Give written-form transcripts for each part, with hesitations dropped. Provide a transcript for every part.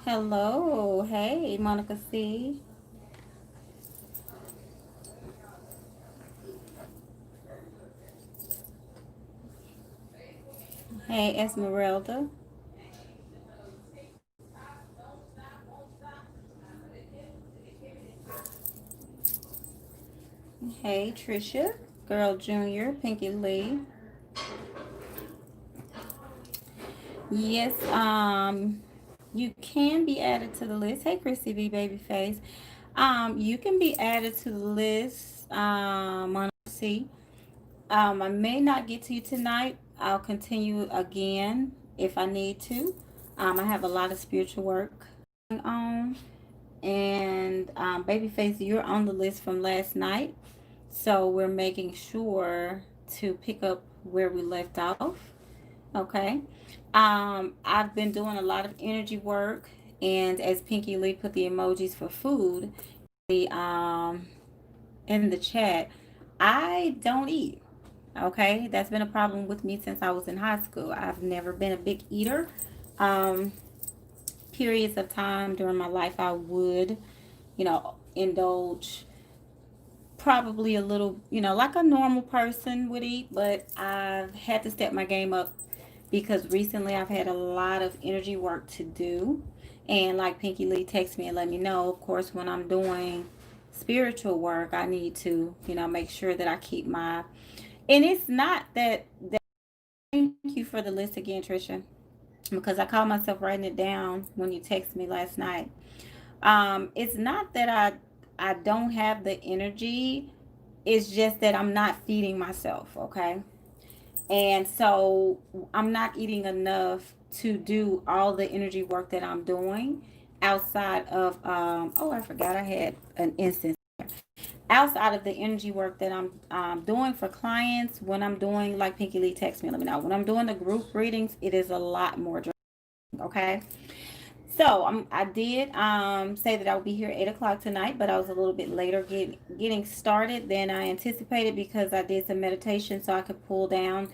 Hello. Hey, Monica C. Hey, Esmeralda. Hey, Trisha. Girl Junior. Pinky Lee. Yes, you can be added to the list. Hey, Chrissy B. Babyface. You can be added to the list. Monica C. I may not get to you tonight. I'll continue again if I need to. I have a lot of spiritual work going on. And Babyface, you're on the list from last night. So we're making sure to pick up where we left off. Okay. I've been doing a lot of energy work. And as Pinky Lee put the emojis for food, the in the chat, I don't eat. Okay, that's been a problem with me since I was in high school. I've never been a big eater. Um, Periods of time during my life, I would, indulge probably a little, like a normal person would eat, but I've had to step my game up because recently I've had a lot of energy work to do. And like Pinky Lee texts me and let me know, of course, when I'm doing spiritual work, I need to, make sure that I keep my, and it's not that thank you for the list again, Trisha, because I called myself writing it down when you texted me last night. It's not that I don't have the energy. It's just that I'm not feeding myself, okay? And so I'm not eating enough to do all the energy work that I'm doing outside of oh, I forgot I had an instance outside of the energy work that I'm doing for clients. When I'm doing, like Pinky Lee text me, let me know, when I'm doing the group readings, it is a lot more draining, okay? So I did say that I would be here at 8 o'clock tonight, but I was a little bit later getting started than I anticipated because I did some meditation so I could pull down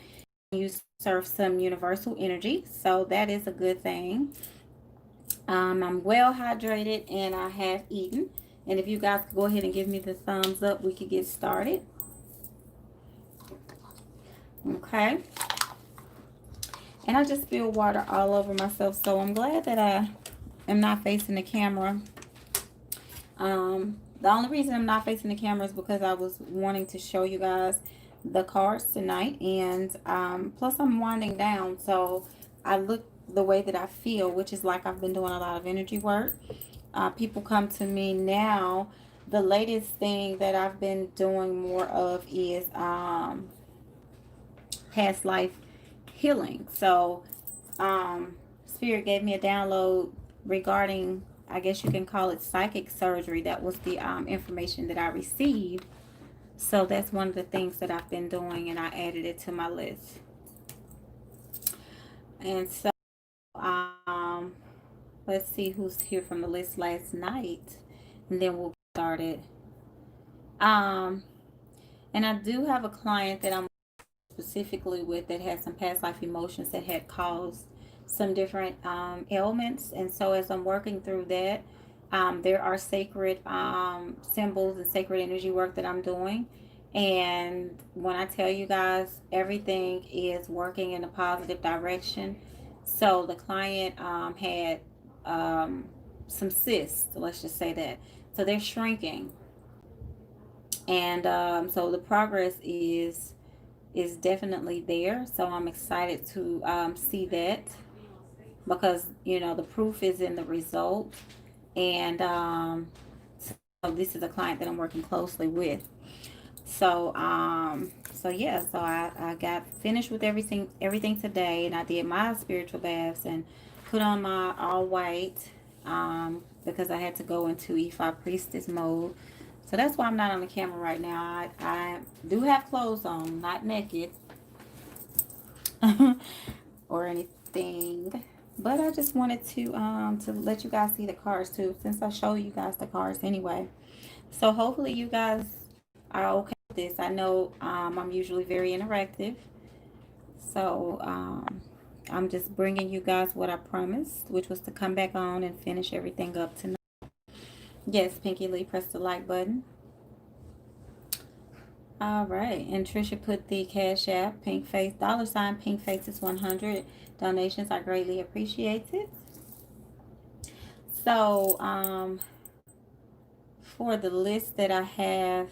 and use serve some universal energy. So that is a good thing. I'm well hydrated and I have eaten. And if you guys could go ahead and give me the thumbs up, we could get started. Okay. And I just spilled water all over myself, so I'm glad that I am not facing the camera. The only reason I'm not facing the camera is because I was wanting to show you guys the cards tonight, and plus I'm winding down, so I look the way that I feel, which is like I've been doing a lot of energy work. People come to me now. The latest thing that I've been doing more of is past life healing. So Spirit gave me a download regarding, I guess you can call it psychic surgery. That was the information that I received. So that's one of the things that I've been doing, and I added it to my list. And so, let's see who's here from the list last night, and then we'll get started. Um, and I do have a client that I'm specifically with that had some past life emotions that had caused some different ailments. And so as I'm working through that, there are sacred symbols and sacred energy work that I'm doing. And when I tell you guys, everything is working in a positive direction. So the client had some cysts, let's just say that. So they're shrinking. And so the progress is definitely there. So I'm excited to see that because the proof is in the result. And so this is a client that I'm working closely with. So yeah, so I got finished with everything today, and I did my spiritual baths and put on my all white because I had to go into E5 priestess mode. So that's why I'm not on the camera right now. I do have clothes on, not naked or anything. But I just wanted to let you guys see the cards too, since I show you guys the cards anyway. So hopefully you guys are okay with this. I know I'm usually very interactive. So I'm just bringing you guys what I promised, which was to come back on and finish everything up tonight. Yes, Pinky Lee, press the like button. All right, and Trisha put the Cash App, Pink Face, $ Pink Faces 100. Donations are greatly appreciated. So, for the list that I have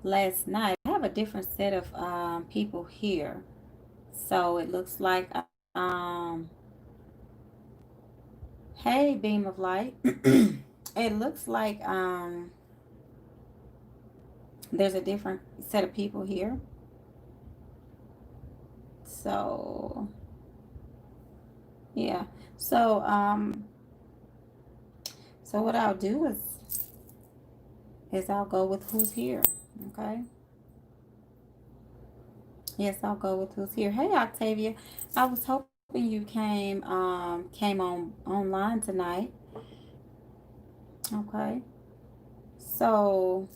last night, I have a different set of people here. So it looks like, um, hey, beam of light. It looks like there's a different set of people here. So yeah. So so what I'll do is I'll go with who's here. Okay. Yes, I'll go with who's here. Hey, Octavia. I was hoping you came on online tonight. Okay. So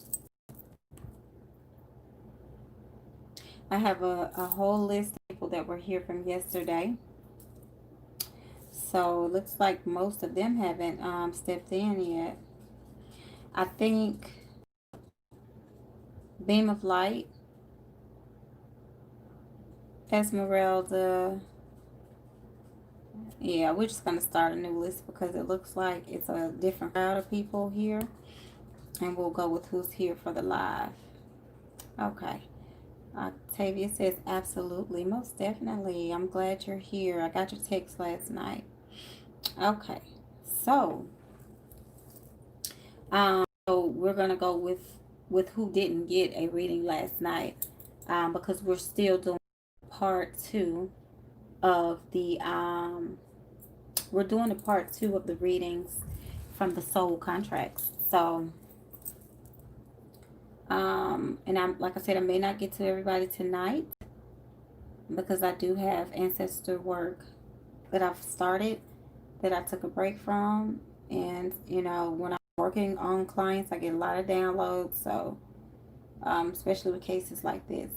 I have a whole list of people that were here from yesterday. So it looks like most of them haven't stepped in yet. I think Beam of Light, Esmeralda. Yeah, we're just going to start a new list because it looks like it's a different crowd of people here. And we'll go with who's here for the live. Okay. Octavia says, absolutely, most definitely. I'm glad you're here. I got your text last night. Okay. So, so we're going to go with who didn't get a reading last night, because we're still doing part 2 of the we're doing a part 2 of the readings from the soul contracts. So and I'm, like I said, I may not get to everybody tonight because I do have ancestor work that I've started that I took a break from. And you know, when I'm working on clients, I get a lot of downloads. So especially with cases like this.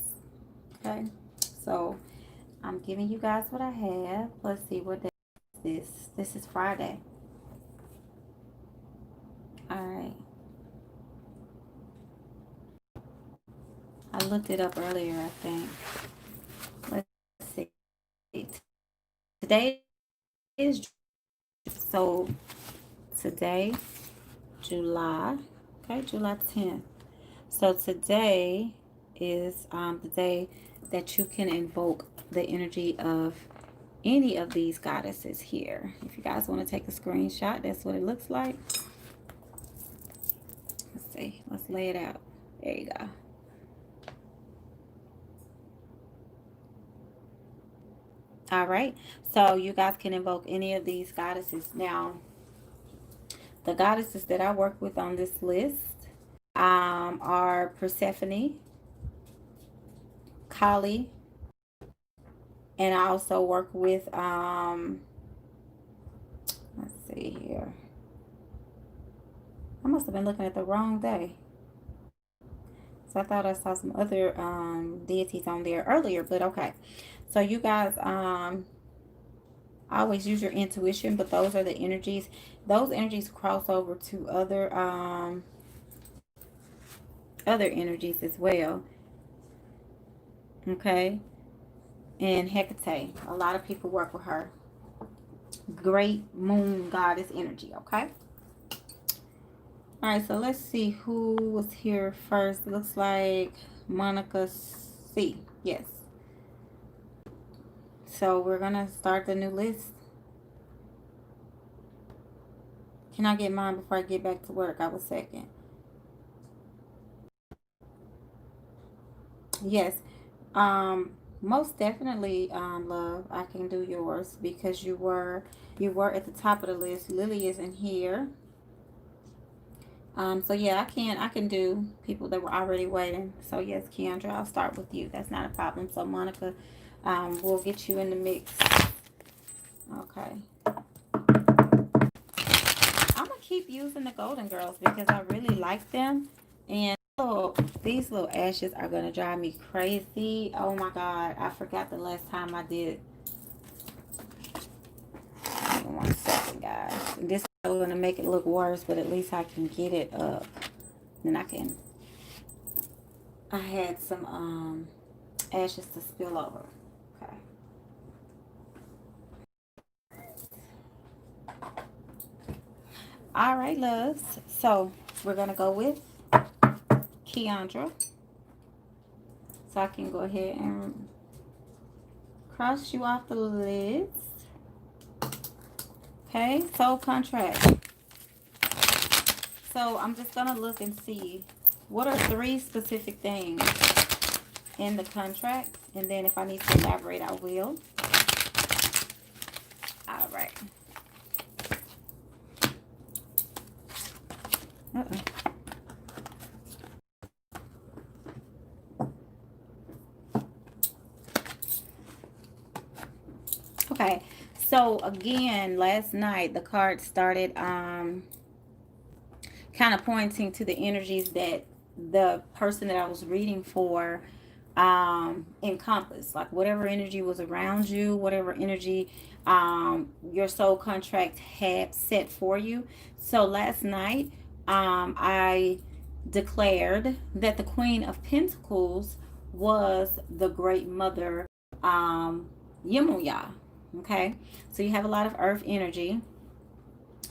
Okay, so I'm giving you guys what I have. Let's see, what day is this? This is Friday. All right. I looked it up earlier, I think. Let's see. Today is, so today, July, okay, July 10th. So today is the day that you can invoke the energy of any of these goddesses here. If you guys want to take a screenshot, that's what it looks like. Let's see. Let's lay it out. There you go. All right. So you guys can invoke any of these goddesses. Now, the goddesses that I work with on this list are Persephone, Kali, and I also work with let's see here. I must have been looking at the wrong day. So I thought I saw some other deities on there earlier, but okay. So you guys always use your intuition, but those are the energies. Those energies cross over to other energies as well. Okay. And Hecate. A lot of people work with her. Great moon goddess energy, okay? All right, so let's see who was here first. It looks like Monica C. Yes. So we're going to start the new list. Can I get mine before I get back to work? I was second. Yes. Most definitely, love, I can do yours because you were at the top of the list. Lily isn't here. So yeah, I can do people that were already waiting. So yes, Keandra, I'll start with you. That's not a problem. So Monica, we'll get you in the mix. Okay. I'm gonna keep using the Golden Girls because I really like them. And these little ashes are gonna drive me crazy. Oh my God, I forgot the last time I did This is going to make it look worse, but at least I can get it up. Then I had some ashes to spill over. Okay. All right, loves. So we're going to go with Keandra. So I can go ahead and cross you off the list. Okay, soul contract. So I'm just going to look and see what are 3 specific things in the contract. And then if I need to elaborate, I will. All right. Okay, so again, last night the card started kind of pointing to the energies that the person that I was reading for encompassed. Like whatever energy was around you, whatever energy your soul contract had set for you. So last night I declared that the Queen of Pentacles was the Great Mother Yemuya. Okay, so you have a lot of earth energy,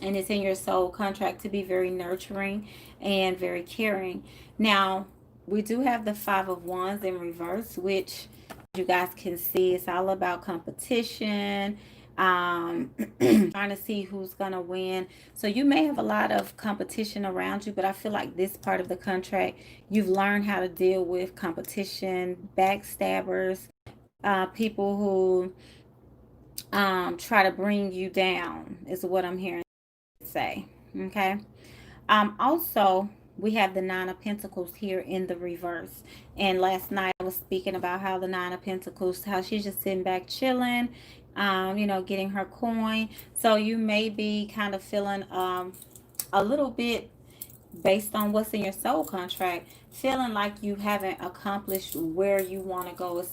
and it's in your soul contract to be very nurturing and very caring. Now, we do have the 5 of Wands in reverse, which you guys can see it's all about competition, trying to see who's gonna win. So you may have a lot of competition around you, but I feel like this part of the contract, you've learned how to deal with competition, backstabbers, people who try to bring you down is what I'm hearing say. Okay. Also, we have the 9 of Pentacles here in the reverse. And last night I was speaking about how the 9 of Pentacles, how she's just sitting back chilling, getting her coin. So you may be kind of feeling a little bit, based on what's in your soul contract, feeling like you haven't accomplished where you want to go,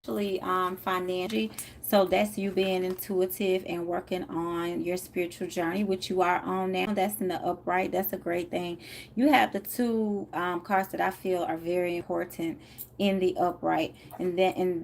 financially. So that's you being intuitive and working on your spiritual journey, which you are on now. That's in the upright. That's a great thing. You have the 2 cards that I feel are very important in the upright, and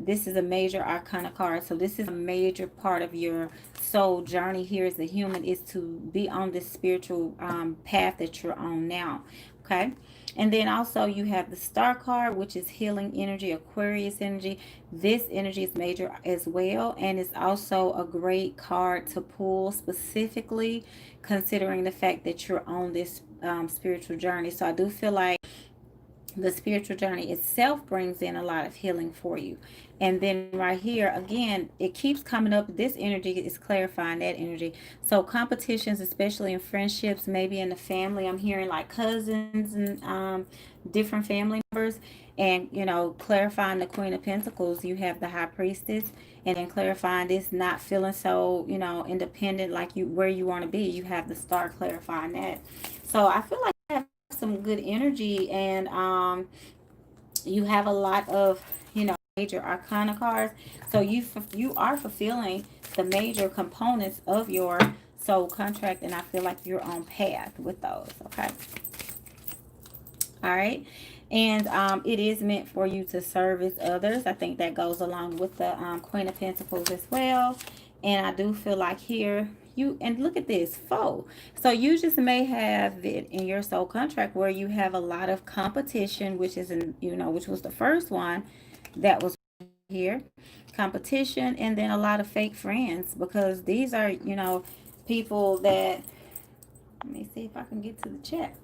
this is a major arcana card. So this is a major part of your soul journey here as a human, is to be on this spiritual path that you're on now. Okay. And then also you have the Star card, which is healing energy, Aquarius energy. This energy is major as well, and it's also a great card to pull, specifically considering the fact that you're on this spiritual journey. So I do feel like the spiritual journey itself brings in a lot of healing for you. And then right here again, it keeps coming up, this energy is clarifying that energy. So competitions, especially in friendships, maybe in the family, I'm hearing like cousins and different family members. And clarifying the Queen of Pentacles, you have the High Priestess. And then clarifying this, not feeling so independent, like you where you want to be, you have the Star clarifying that. So I feel like I have some good energy, and you have a lot of major arcana cards. So you are fulfilling the major components of your soul contract, and I feel like you're on path with those. Okay. All right. And it is meant for you to service others. I think that goes along with the Queen of Pentacles as well. And I do feel like here and look at this, foe. So you just may have it in your soul contract where you have a lot of competition, which is which was the first one that was here, competition, and then a lot of fake friends, because these are people that, let me see if I can get to the chat.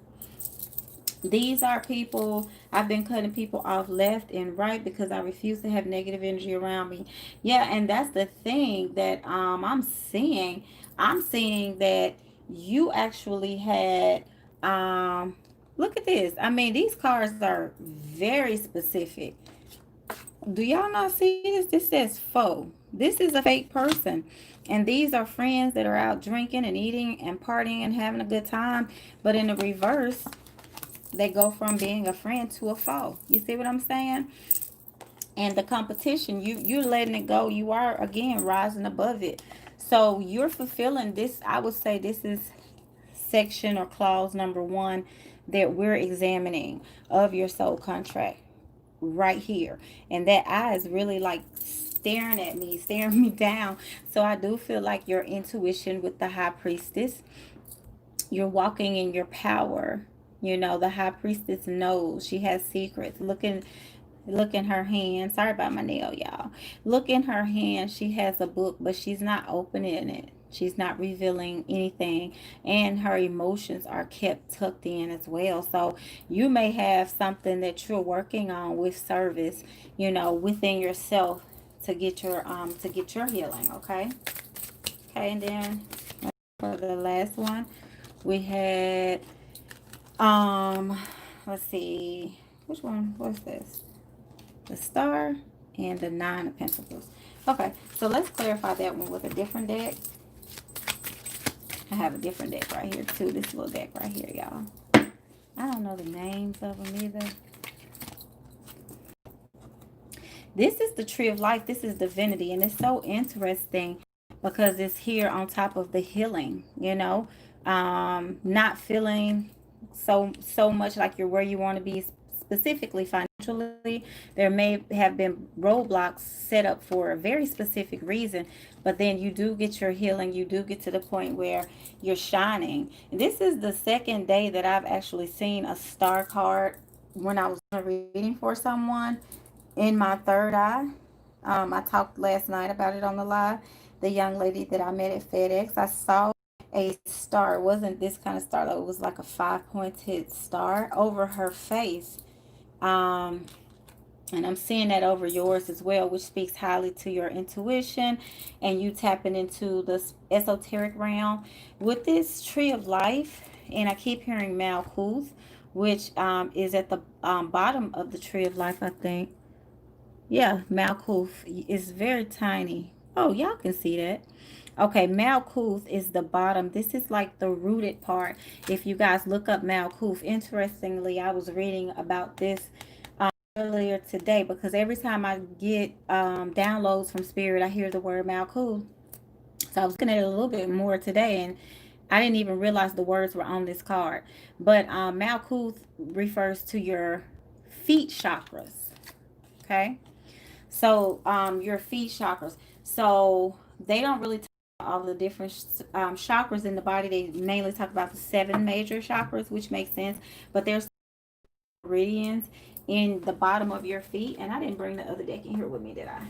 These are people, I've been cutting people off left and right because I refuse to have negative energy around me. Yeah, and that's the thing that I'm seeing. I'm seeing that you actually had look at this. I mean, these cards are very specific. Do y'all not see this? This says foe. This is a fake person. And these are friends that are out drinking and eating and partying and having a good time. But in the reverse, they go from being a friend to a foe. You see what I'm saying? And the competition, you're letting it go. You are, again, rising above it. So you're fulfilling this. I would say this is section or clause number one that we're examining of your soul contract right here. And that eye is really like staring at me, staring me down. So I do feel like your intuition with the high priestess, you're walking in your power. You know, the high priestess knows she has secrets. Look in her hand. Sorry about my nail, y'all. Look in her hand. She has a book, but she's not opening it. She's not revealing anything. And her emotions are kept tucked in as well. So you may have something that you're working on with service, you know, within yourself to get your healing, okay? Okay, and then for the last one, we had let's see, which one was this? The star and the nine of pentacles. Okay, so let's clarify that one with a different deck. I have a different deck right here too. This little deck right here, y'all. I don't know the names of them either. This is the tree of life. This is divinity, and it's so interesting because it's here on top of the healing, you know. Not feeling so much like you're where you want to be, specifically financially. There may have been roadblocks set up for a very specific reason, but then you do get your healing. You do get to the point where you're shining. And this is the second day that I've actually seen a star card when I was reading for someone in my third eye. I talked last night about it on the live. The young lady that I met at FedEx, I saw a star. It wasn't this kind of star, though. It was like a five-pointed star over her face. Um, and I'm seeing that over yours as well, which speaks highly to your intuition and you tapping into the esoteric realm. With this tree of life, and I keep hearing Malkuth, which is at the bottom of the tree of life, I think. Yeah, Malkuth is very tiny. Oh, y'all can see that. Okay, Malkuth is the bottom. This is like the rooted part. If you guys look up Malkuth, interestingly, I was reading about this earlier today because every time I get downloads from Spirit, I hear the word Malkuth. So I was looking at it a little bit more today, and I didn't even realize the words were on this card. But Malkuth refers to your feet chakras. Okay. So, your feet chakras. So, they don't really talk about all the different chakras in the body. They mainly talk about the seven major chakras, which makes sense. But there's meridians in the bottom of your feet. And I didn't bring the other deck in here with me, did I?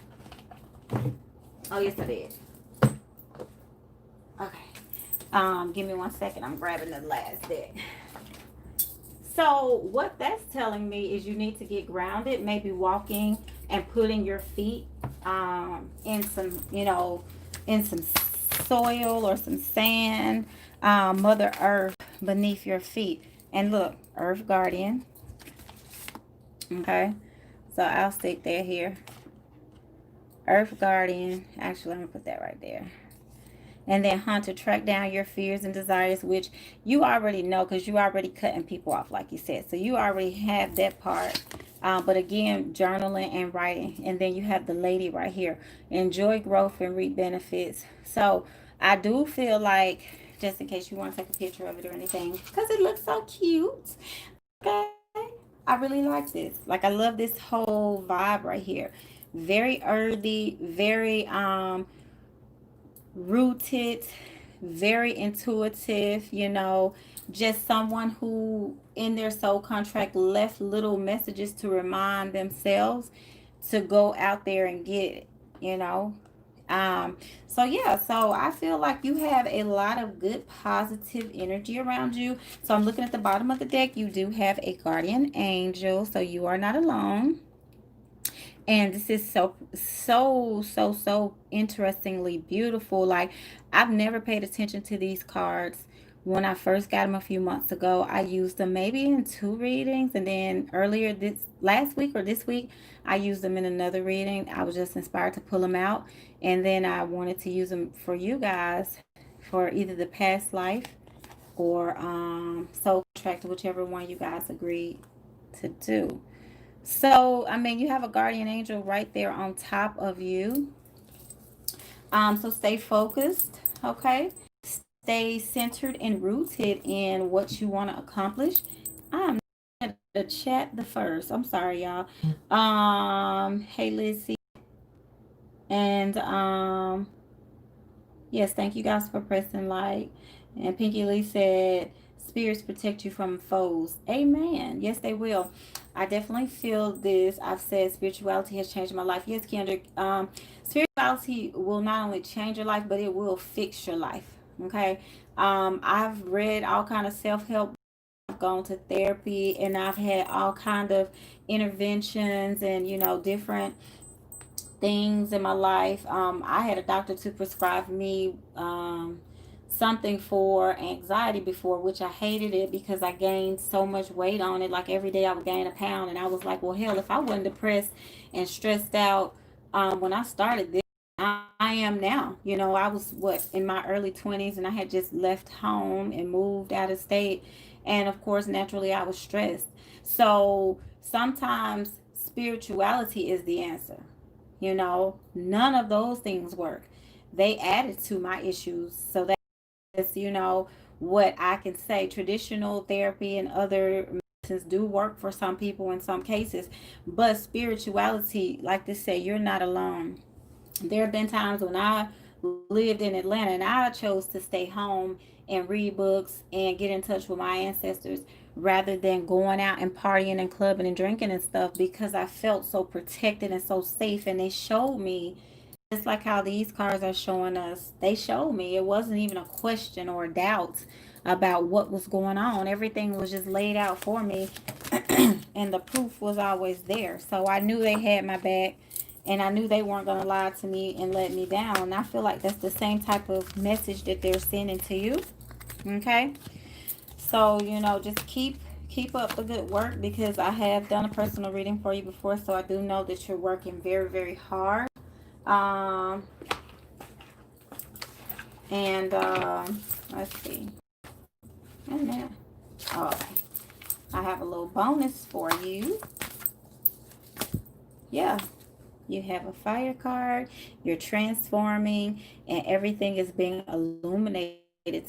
Oh, yes, I did. Okay. Give me 1 second. I'm grabbing the last deck. So what that's telling me is you need to get grounded, maybe walking and putting your feet in some, in some soil or some sand, Mother Earth beneath your feet. And look, Earth Guardian. Okay, so I'll stick that here. Earth Guardian. Actually, I'm gonna put that right there. And then Hunter, track down your fears and desires, which you already know because you already cutting people off, like you said. So you already have that part. But again, journaling and writing. And then you have the lady right here. Enjoy growth and reap benefits. So I do feel like, just in case you want to take a picture of it or anything, because it looks so cute. Okay. I really like this. Like, I love this whole vibe right here. Very earthy, very rooted, very intuitive, just someone who in their soul contract left little messages to remind themselves to go out there and get it, you know. So yeah, so I feel like you have a lot of good positive energy around you. So I'm looking at the bottom of the deck. You do have a guardian angel, so you are not alone. And this is so interestingly beautiful. Like, I've never paid attention to these cards. When I first got them a few months ago, I used them maybe in two readings, and then earlier this last week or this week, I used them in another reading. I was just inspired to pull them out, and then I wanted to use them for you guys for either the past life or soul contract, whichever one you guys agreed to do. So, I mean, you have a guardian angel right there on top of you. So stay focused, okay? Stay centered and rooted in what you want to accomplish. I'm at the chat the first. I'm sorry, y'all. Hey Lizzie, and yes, thank you guys for pressing like. And Pinky Lee said, "Spirits protect you from foes." Amen. Yes, they will. I definitely feel this. I've said spirituality has changed my life. Yes, Kendrick. Spirituality will not only change your life, but it will fix your life. Okay. I've read all kind of self help. I've gone to therapy, and I've had all kind of interventions, and different things in my life. I had a doctor to prescribe me something for anxiety before, which I hated it because I gained so much weight on it. Like every day I would gain a pound, and I was like, well, hell, if I wasn't depressed and stressed out when I started this, I am now. I was in my early 20s, and I had just left home and moved out of state, and of course, naturally, I was stressed. So sometimes spirituality is the answer. None of those things work. They added to my issues. So that's, what I can say. Traditional therapy and other medicines do work for some people in some cases. But spirituality, like they say, you're not alone. There have been times when I lived in Atlanta and I chose to stay home and read books and get in touch with my ancestors rather than going out and partying and clubbing and drinking and stuff because I felt so protected and so safe. And they showed me, just like how these cards are showing us, they showed me it wasn't even a question or a doubt about what was going on. Everything was just laid out for me, and the proof was always there. So I knew they had my back, and I knew they weren't going to lie to me and let me down. And I feel like that's the same type of message that they're sending to you. Okay? So, just keep up the good work because I have done a personal reading for you before, so I do know that you're working very, very hard. Um, and let's see. And there. Oh, I have a little bonus for you. Yeah, you have a fire card. You're transforming, and everything is being illuminated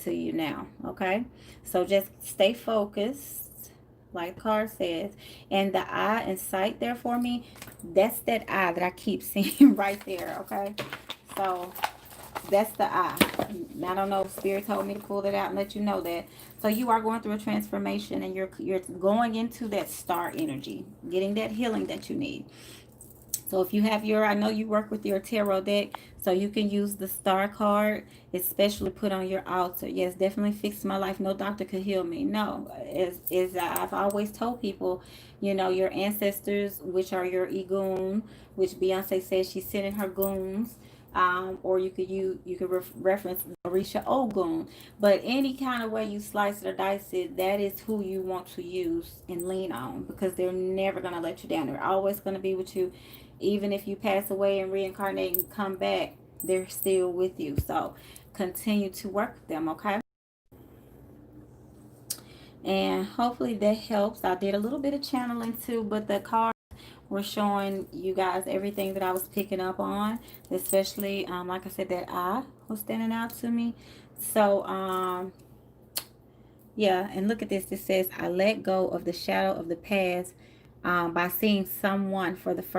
to you now. Okay, so just stay focused, like the card says. And the eye and sight there for me, that's that eye that I keep seeing right there. Okay, so that's the eye. I don't know if Spirit told me to pull that out and let you know that. So you are going through a transformation, and you're going into that star energy, getting that healing that you need. So if you have I know you work with your tarot deck, so you can use the star card, especially put on your altar. Yes, definitely fix my life. No doctor could heal me. No, as I've always told people, your ancestors, which are your Egun, which Beyonce says she's sending her goons. Or you could reference Orisha Ogun, but any kind of way you slice it or dice it, that is who you want to use and lean on because they're never gonna let you down. They're always gonna be with you, even if you pass away and reincarnate and come back. They're still with you. So continue to work with them, okay? And hopefully that helps. I did a little bit of channeling too, but the card we're showing you guys everything that I was picking up on, especially like I said, that eye was standing out to me. So yeah, and look at this. It says, I let go of the shadow of the past by seeing someone for the first